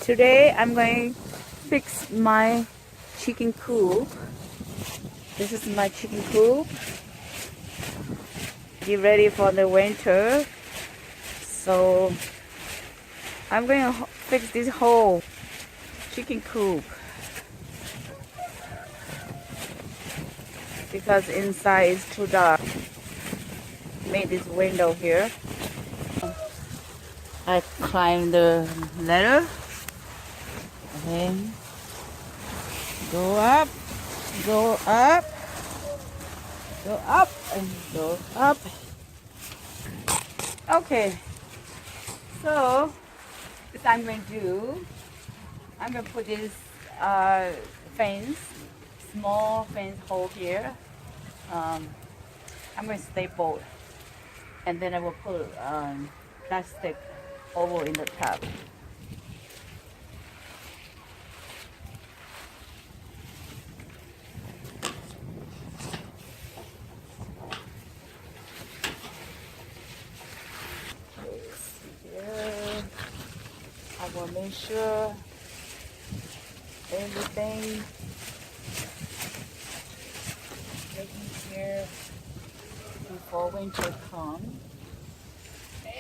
Today I'm going to fix my chicken coop. This is my chicken coop. Get ready for the winter. So I'm going to fix this whole chicken coop because inside is too dark. Made this window here. I climb the ladder and go up, go up, go up, and go up. Okay, so what I'm going to do, I'm going to put this fence, small fence hole here. I'm going to staple, and then I will put plastic oval in the top. Here, I will make sure everything taken care before winter comes.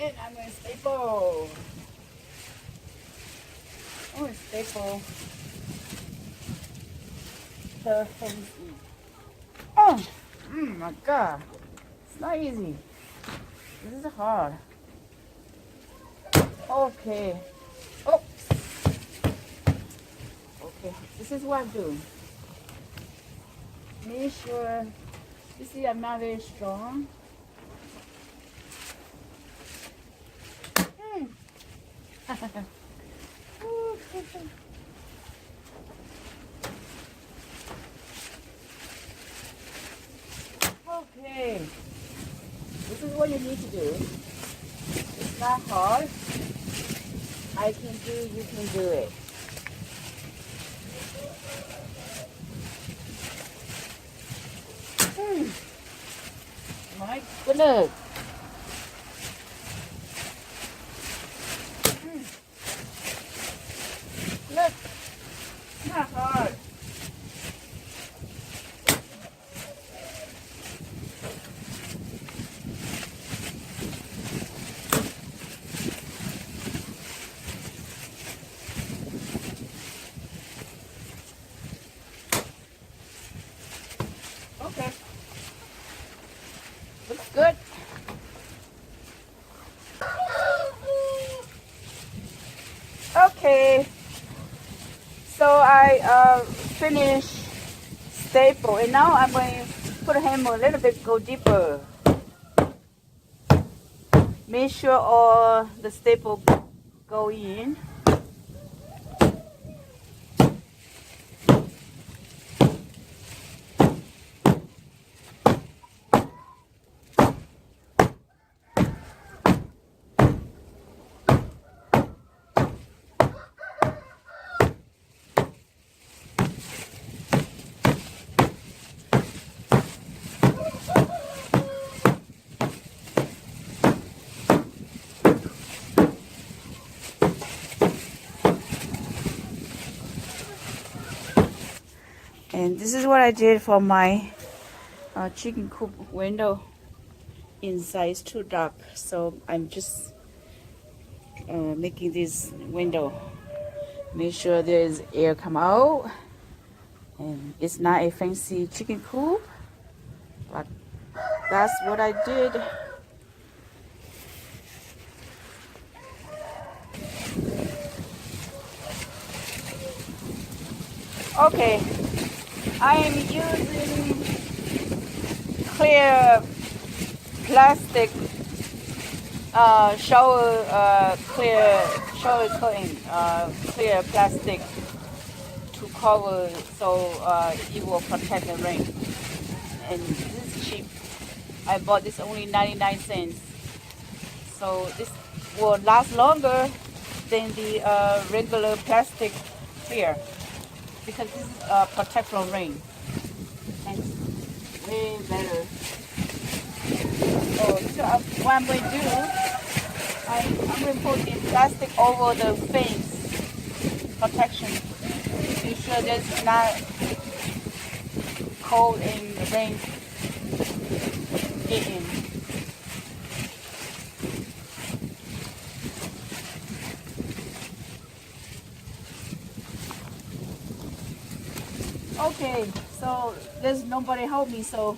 And I'm going to staple. I'm going to staple the fence in. Oh my God. It's not easy. This is hard. Okay. Oops. Okay. This is what I'm doing. Make sure, you see I'm not very strong. Okay, this is what you need to do. It's not hard. I can do, you can do it. My goodness. Look, it's not hard. Okay. Looks good. Okay. So I finished staple, and now I'm going to put a hammer a little bit, go deeper. Make sure all the staple go in. And this is what I did for my chicken coop window. Inside is too dark, so I'm just making this window. Make sure there is air come out. And it's not a fancy chicken coop, but that's what I did. Okay. I am using clear plastic clear plastic to cover, so it will protect the rain. And this is cheap. I bought this only 99 cents. So this will last longer than the regular plastic clear, because this is protect from rain, and it's way better. So what I'm going to do, I'm going to put the plastic over the fence protection. Be sure there's not cold and rain get in. Okay, so there's nobody help me, so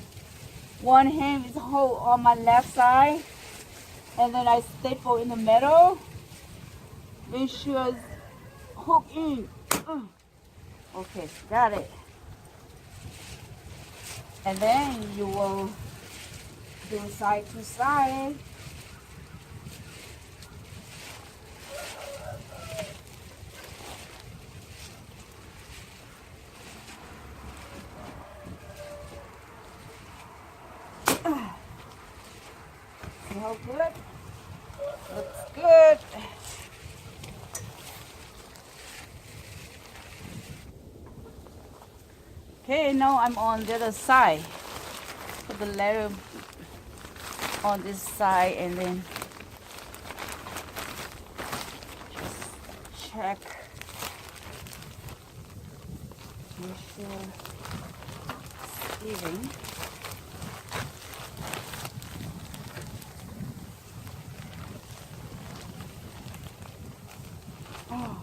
one hand is hold on my left side, and then I staple in the middle. Make sure it's hook in. Okay, got it. And then you will do side to side. See how good? Looks good. Okay, now I'm on the other side. Put the letter on this side and then just check. Make sure it's even. Oh,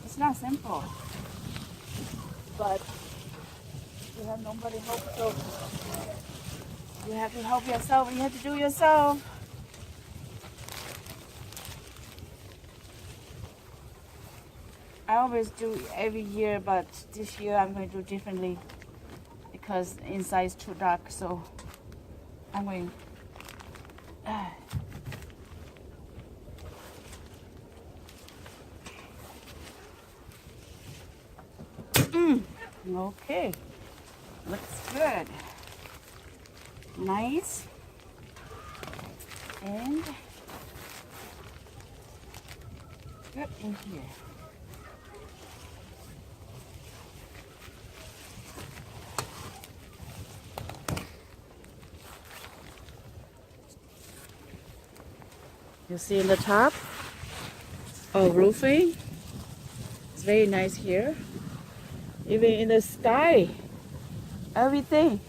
it's not simple, but you have nobody help, so you have to help yourself and you have to do it yourself. I always do every year, but this year I'm going to do differently because inside is too dark, so I'm going okay, looks good, nice, and good in here. You see in the top of roofing, it's very nice here. Even in the sky, everything.